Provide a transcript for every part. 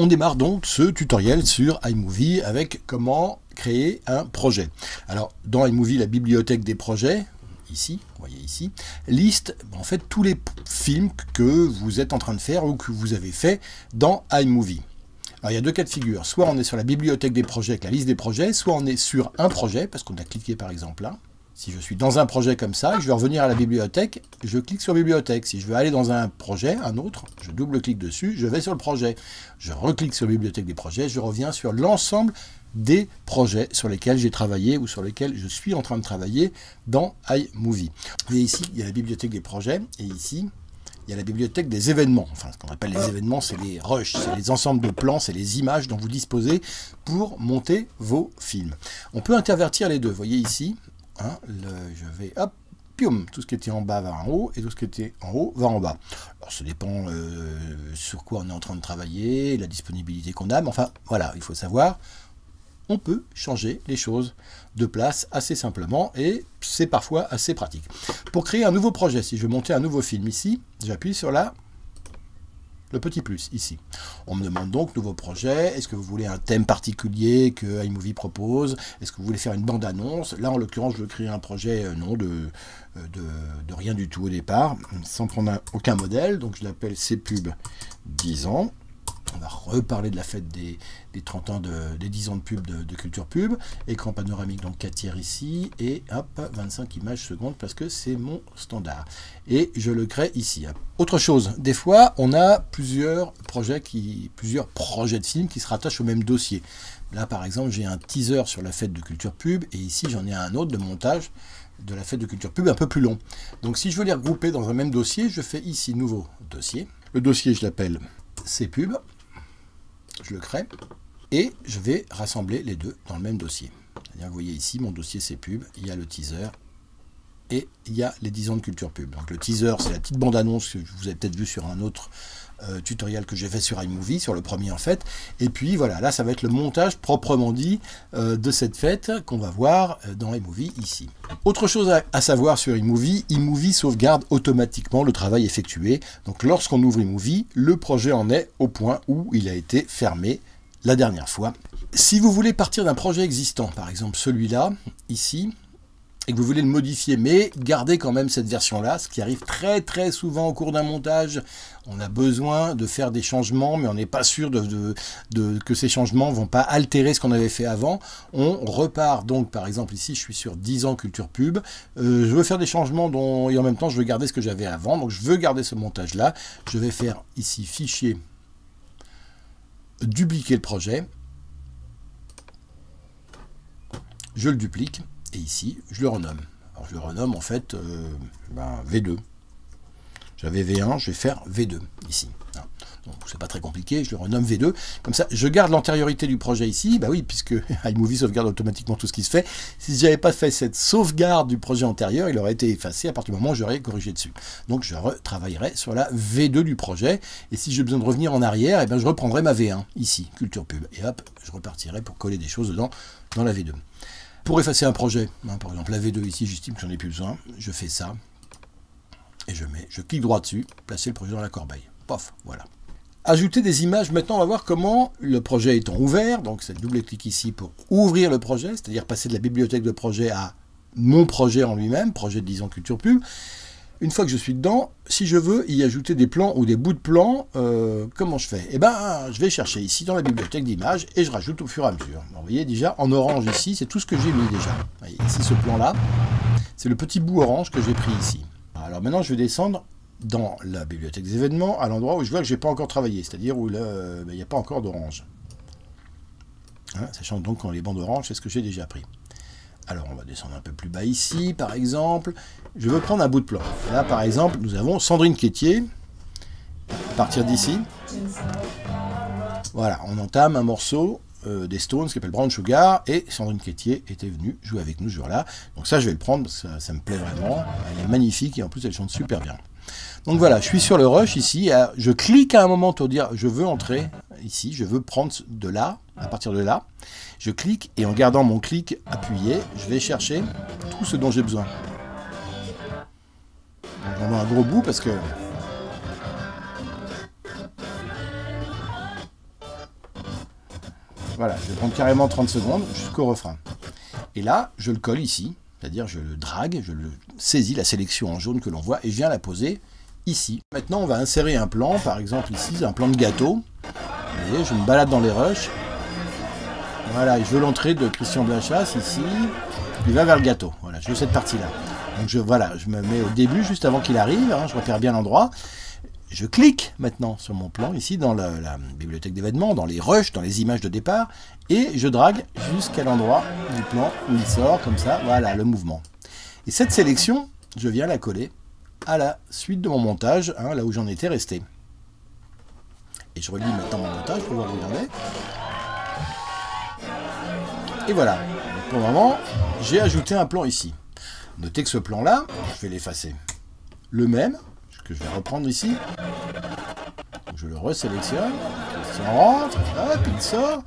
On démarre donc ce tutoriel sur iMovie avec comment créer un projet. Alors dans iMovie, la bibliothèque des projets, ici, vous voyez ici, liste en fait tous les films que vous êtes en train de faire ou que vous avez fait dans iMovie. Alors il y a deux cas de figure, soit on est sur la bibliothèque des projets avec la liste des projets, soit on est sur un projet, parce qu'on a cliqué par exemple là. Si je suis dans un projet comme ça, je vais revenir à la bibliothèque, je clique sur bibliothèque. Si je veux aller dans un projet, un autre, je double-clique dessus, je vais sur le projet. Je reclique sur bibliothèque des projets, je reviens sur l'ensemble des projets sur lesquels j'ai travaillé ou sur lesquels je suis en train de travailler dans iMovie. Vous voyez ici, il y a la bibliothèque des projets, et ici, il y a la bibliothèque des événements. Enfin, ce qu'on appelle les événements, c'est les rushs, c'est les ensembles de plans, c'est les images dont vous disposez pour monter vos films. On peut intervertir les deux, vous voyez ici. Hein, je vais, hop, pium, tout ce qui était en bas va en haut, et tout ce qui était en haut va en bas. Alors, ça dépend sur quoi on est en train de travailler, la disponibilité qu'on a, mais enfin, voilà, il faut savoir, on peut changer les choses de place assez simplement, et c'est parfois assez pratique. Pour créer un nouveau projet, si je veux monter un nouveau film ici, j'appuie sur le petit plus ici. On me demande donc nouveau projet, est-ce que vous voulez un thème particulier que iMovie propose, est-ce que vous voulez faire une bande-annonce. Là en l'occurrence je veux créer un projet non de rien du tout au départ, sans prendre aucun modèle, donc je l'appelle CPUB 10 ans. On va reparler de la fête des 30 ans, des 10 ans de pub de Culture Pub. Écran panoramique, donc 4 tiers ici. Et hop, 25 images secondes parce que c'est mon standard. Et je le crée ici. Autre chose, des fois, on a plusieurs projets de films qui se rattachent au même dossier. Là, par exemple, j'ai un teaser sur la fête de Culture Pub. Et ici, j'en ai un autre de montage de la fête de Culture Pub un peu plus long. Donc, si je veux les regrouper dans un même dossier, je fais ici nouveau dossier. Le dossier, je l'appelle CPUB. Je le crée et je vais rassembler les deux dans le même dossier. Vous voyez ici mon dossier CPUB, il y a le teaser et il y a les 10 ans de Culture Pub. Donc le teaser, c'est la petite bande-annonce que vous avez peut-être vu sur un autre tutoriel que j'ai fait sur iMovie, sur le premier en fait. Et puis voilà, là ça va être le montage proprement dit de cette fête qu'on va voir dans iMovie ici. Autre chose à savoir sur iMovie, iMovie sauvegarde automatiquement le travail effectué. Donc lorsqu'on ouvre iMovie, le projet en est au point où il a été fermé la dernière fois. Si vous voulez partir d'un projet existant, par exemple celui-là, ici, et que vous voulez le modifier, mais garder quand même cette version-là, ce qui arrive très très souvent au cours d'un montage. On a besoin de faire des changements, mais on n'est pas sûr que ces changements ne vont pas altérer ce qu'on avait fait avant. On repart donc, par exemple, ici, je suis sur 10 ans Culture Pub. Je veux faire des changements et en même temps, je veux garder ce que j'avais avant. Donc, je veux garder ce montage-là. Je vais faire ici, fichier, dupliquer le projet. Je le duplique. Et ici, je le renomme. Alors, je le renomme en fait V2. J'avais V1, je vais faire V2 ici. Donc, c'est pas très compliqué, je le renomme V2. Comme ça, je garde l'antériorité du projet ici. Bah oui, puisque iMovie sauvegarde automatiquement tout ce qui se fait. Si je n'avais pas fait cette sauvegarde du projet antérieur, il aurait été effacé à partir du moment où j'aurais corrigé dessus. Donc, je retravaillerai sur la V2 du projet. Et si j'ai besoin de revenir en arrière, eh ben, je reprendrai ma V1 ici, Culture Pub. Et hop, je repartirai pour coller des choses dedans dans la V2. Pour effacer un projet, par exemple la V2 ici, j'estime que j'en ai plus besoin, je fais ça, et je clique droit dessus, placer le projet dans la corbeille. Pof, voilà. Ajouter des images, maintenant on va voir comment le projet étant ouvert, donc c'est le double-clic ici pour ouvrir le projet, c'est-à-dire passer de la bibliothèque de projet à mon projet en lui-même, projet de 10 ans Culture Pub. Une fois que je suis dedans, si je veux y ajouter des plans ou des bouts de plans, comment je fais? Eh ben, je vais chercher ici dans la bibliothèque d'images et je rajoute au fur et à mesure. Vous voyez déjà, en orange ici, c'est tout ce que j'ai mis déjà. Vous voyez, ici, ce plan-là, c'est le petit bout orange que j'ai pris ici. Alors maintenant, je vais descendre dans la bibliothèque des événements, à l'endroit où je vois que je n'ai pas encore travaillé, c'est-à-dire où il n'y a pas encore d'orange. Hein, sachant donc quand les bandes orange, c'est ce que j'ai déjà pris. Alors, on va descendre un peu plus bas ici, par exemple. Je veux prendre un bout de plan. Là, par exemple, nous avons Sandrine Quétier. À partir d'ici. Voilà, on entame un morceau des Stones qui s'appelle Brown Sugar. Et Sandrine Quétier était venue jouer avec nous ce jour-là. Donc ça, je vais le prendre parce que ça me plaît vraiment. Elle est magnifique et en plus, elle chante super bien. Donc voilà, je suis sur le rush ici. Je clique à un moment pour dire je veux entrer ici. Je veux prendre de là, à partir de là. Je clique et en gardant mon clic appuyé, je vais chercher tout ce dont j'ai besoin. J'en ai un gros bout parce que Voilà, je vais prendre carrément 30 secondes jusqu'au refrain. Et là, je le colle ici, c'est-à-dire je le drague, je le saisis, la sélection en jaune que l'on voit, et je viens la poser ici. Maintenant, on va insérer un plan, par exemple ici, un plan de gâteau. Vous voyez, je me balade dans les rushs. Voilà, et je veux l'entrée de Christian Blachas ici. Il va vers le gâteau. Voilà, je veux cette partie-là. Donc je me mets au début, juste avant qu'il arrive. Hein, je repère bien l'endroit. Je clique maintenant sur mon plan, ici, dans la bibliothèque d'événements, dans les rushs, dans les images de départ. Et je drague jusqu'à l'endroit du plan où il sort, comme ça. Voilà, le mouvement. Et cette sélection, je viens la coller à la suite de mon montage, hein, là où j'en étais resté. Et je relis maintenant mon montage pour voir où il en est. Et voilà. Donc pour le moment, j'ai ajouté un plan ici. Notez que ce plan-là, je vais l'effacer. Le même, que je vais reprendre ici. Donc je le resélectionne. Christian rentre, hop, il sort.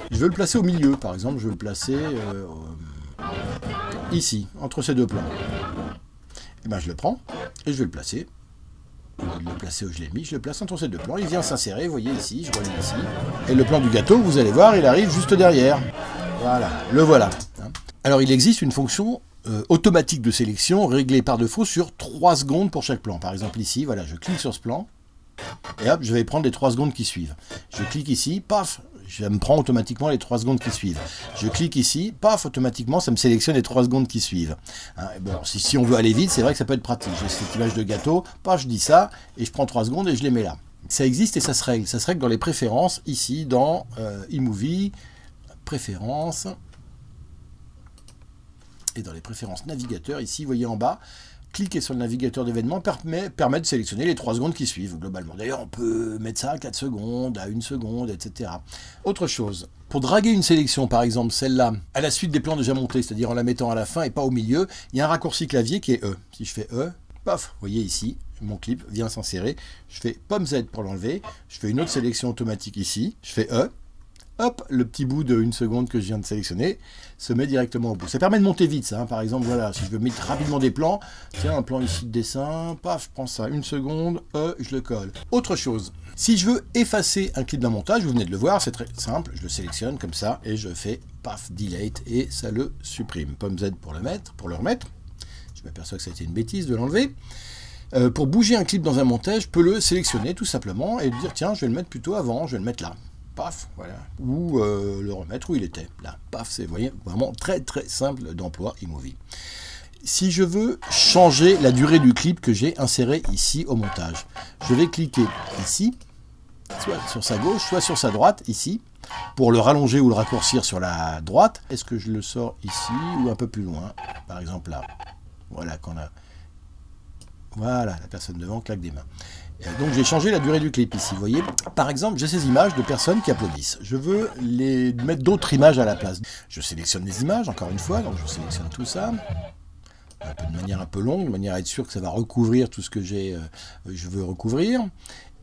Je veux le placer au milieu, par exemple. Je veux le placer ici, entre ces deux plans. Et ben je le prends et je vais le placer. Au lieu de le placer où je l'ai mis, je le place entre ces deux plans. Il vient s'insérer, vous voyez ici, je relis ici. Et le plan du gâteau, vous allez voir, il arrive juste derrière. Voilà, le voilà. Alors il existe une fonction automatique de sélection réglée par défaut sur 3 secondes pour chaque plan. Par exemple ici, voilà, je clique sur ce plan. Et hop, je vais prendre les 3 secondes qui suivent. Je clique ici, paf, ça me prend automatiquement les 3 secondes qui suivent. Je clique ici, paf, automatiquement, ça me sélectionne les 3 secondes qui suivent. Hein, bon, si on veut aller vite, c'est vrai que ça peut être pratique. J'ai cette image de gâteau, paf, je dis ça, et je prends 3 secondes et je les mets là. Ça existe et ça se règle. Ça se règle dans les préférences, ici, dans iMovie, préférences, et dans les préférences navigateur, ici, vous voyez en bas, cliquer sur le navigateur d'événements permet de sélectionner les 3 secondes qui suivent, globalement. D'ailleurs, on peut mettre ça à 4 secondes, à 1 seconde, etc. Autre chose, pour draguer une sélection, par exemple celle-là, à la suite des plans déjà montés, c'est-à-dire en la mettant à la fin et pas au milieu, il y a un raccourci clavier qui est E. Si je fais E, paf, vous voyez ici, mon clip vient s'insérer. Je fais pomme Z pour l'enlever. Je fais une autre sélection automatique ici. Je fais E. Hop, le petit bout de 1 seconde que je viens de sélectionner se met directement au bout. Ça permet de monter vite, ça. Hein. Par exemple, voilà, si je veux mettre rapidement des plans, tiens, un plan ici de dessin, paf, je prends ça, 1 seconde, je le colle. Autre chose, si je veux effacer un clip d'un montage, vous venez de le voir, c'est très simple, je le sélectionne comme ça, et je fais, paf, delete, et ça le supprime. Pomme Z pour le remettre. Je m'aperçois que ça a été une bêtise de l'enlever. Pour bouger un clip dans un montage, je peux le sélectionner tout simplement, et dire, tiens, je vais le mettre plutôt avant, je vais le mettre là. Paf, voilà, ou le remettre où il était, là, paf, c'est, vous voyez, vraiment très très simple d'emploi iMovie. Si je veux changer la durée du clip que j'ai inséré ici au montage, je vais cliquer ici, soit sur sa gauche, soit sur sa droite, ici, pour le rallonger ou le raccourcir sur la droite. Est-ce que je le sors ici ou un peu plus loin, par exemple là, voilà, voilà, la personne devant claque des mains. Donc j'ai changé la durée du clip ici, vous voyez. Par exemple, j'ai ces images de personnes qui applaudissent. Je veux les mettre d'autres images à la place. Je sélectionne les images, encore une fois, donc je sélectionne tout ça. De manière un peu longue, de manière à être sûr que ça va recouvrir tout ce que je veux recouvrir.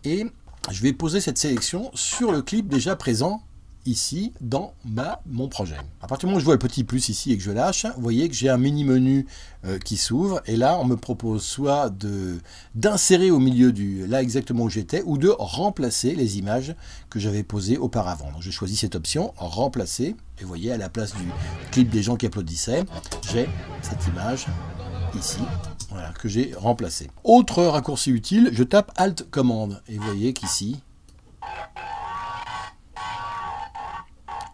Et je vais poser cette sélection sur le clip déjà présent ici dans mon projet. À partir du moment où je vois le petit plus ici et que je lâche, vous voyez que j'ai un mini menu qui s'ouvre et là on me propose soit d'insérer au milieu là exactement où j'étais ou de remplacer les images que j'avais posées auparavant. Donc je choisis cette option, remplacer, et vous voyez à la place du clip des gens qui applaudissaient, j'ai cette image ici, voilà, que j'ai remplacée. Autre raccourci utile, je tape Alt Commande et vous voyez qu'ici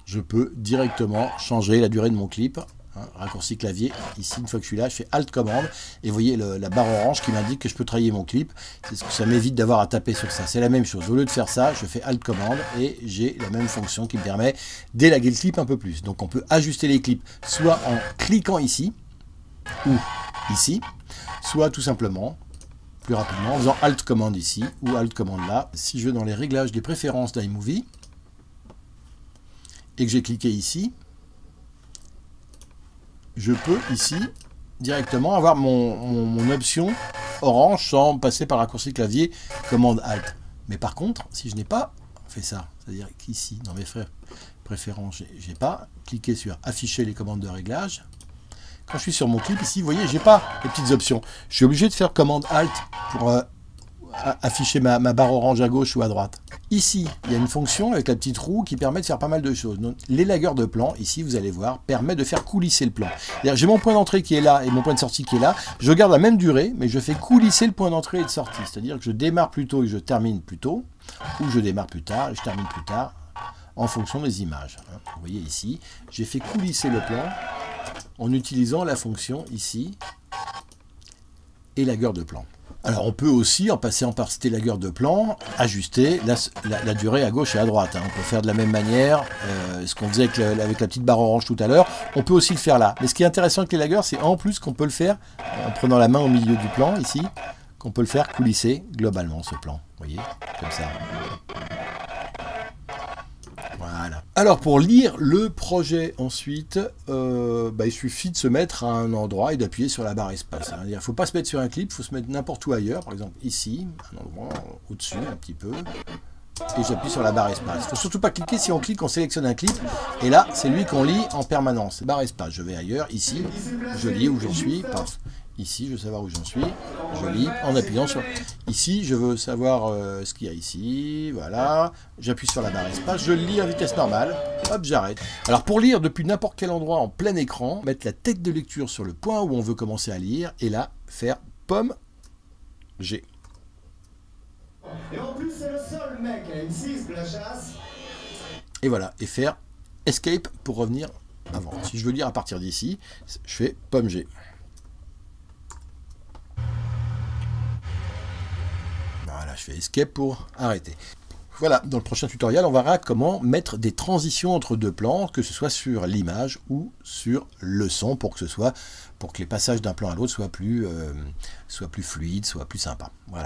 je peux directement changer la durée de mon clip. Hein, raccourci clavier, ici, une fois que je suis là, je fais Alt Commande, et vous voyez la barre orange qui m'indique que je peux trahir mon clip. C'est ce que ça m'évite d'avoir à taper sur ça. C'est la même chose. Au lieu de faire ça, je fais Alt Commande, et j'ai la même fonction qui me permet d'élaguer le clip un peu plus. Donc on peut ajuster les clips, soit en cliquant ici, ou ici, soit tout simplement, plus rapidement, en faisant Alt Commande ici, ou Alt Commande là. Si je vais dans les réglages des préférences d'iMovie, et que j'ai cliqué ici, je peux ici directement avoir mon option orange sans passer par le raccourci clavier commande Alt. Mais par contre, si je n'ai pas fait ça, c'est-à-dire qu'ici, dans mes préférences, j'ai pas cliqué sur afficher les commandes de réglage, quand je suis sur mon clip ici, vous voyez, j'ai pas les petites options. Je suis obligé de faire commande Alt pour afficher ma barre orange à gauche ou à droite. Ici, il y a une fonction avec la petite roue qui permet de faire pas mal de choses. Donc, l'élagueur de plan, ici, vous allez voir, permet de faire coulisser le plan. J'ai mon point d'entrée qui est là et mon point de sortie qui est là. Je garde la même durée, mais je fais coulisser le point d'entrée et de sortie. C'est-à-dire que je démarre plus tôt et je termine plus tôt, ou je démarre plus tard et je termine plus tard, en fonction des images. Vous voyez ici, j'ai fait coulisser le plan en utilisant la fonction ici, élagueur de plan. Alors on peut aussi, en passant par cette élagueur de plan, ajuster la durée à gauche et à droite. On peut faire de la même manière ce qu'on faisait avec la petite barre orange tout à l'heure. On peut aussi le faire là. Mais ce qui est intéressant avec l'élagueur, c'est en plus qu'on peut le faire en prenant la main au milieu du plan, ici, qu'on peut le faire coulisser globalement ce plan. Vous voyez, comme ça. Voilà. Alors pour lire le projet ensuite, il suffit de se mettre à un endroit et d'appuyer sur la barre espace. Il ne faut pas se mettre sur un clip, il faut se mettre n'importe où ailleurs, par exemple ici, un endroit au-dessus un petit peu, et j'appuie sur la barre espace. Il ne faut surtout pas cliquer, si on clique on sélectionne un clip, et là c'est lui qu'on lit en permanence. Barre espace, je vais ailleurs, ici, je lis où j'en suis, paf. Ici, je veux savoir où j'en suis, je lis en appuyant sur... Ici, je veux savoir ce qu'il y a ici, voilà. J'appuie sur la barre espace, je lis en vitesse normale, hop, j'arrête. Alors pour lire depuis n'importe quel endroit en plein écran, mettre la tête de lecture sur le point où on veut commencer à lire, et là, faire pomme G. Et en plus, c'est le seul mec à M6 de la chasse. Et voilà, et faire escape pour revenir avant. Si je veux lire à partir d'ici, je fais pomme G. Je fais escape pour arrêter. Voilà, dans le prochain tutoriel, on verra comment mettre des transitions entre deux plans, que ce soit sur l'image ou sur le son, pour que les passages d'un plan à l'autre soient plus fluides, soient plus sympas. Voilà.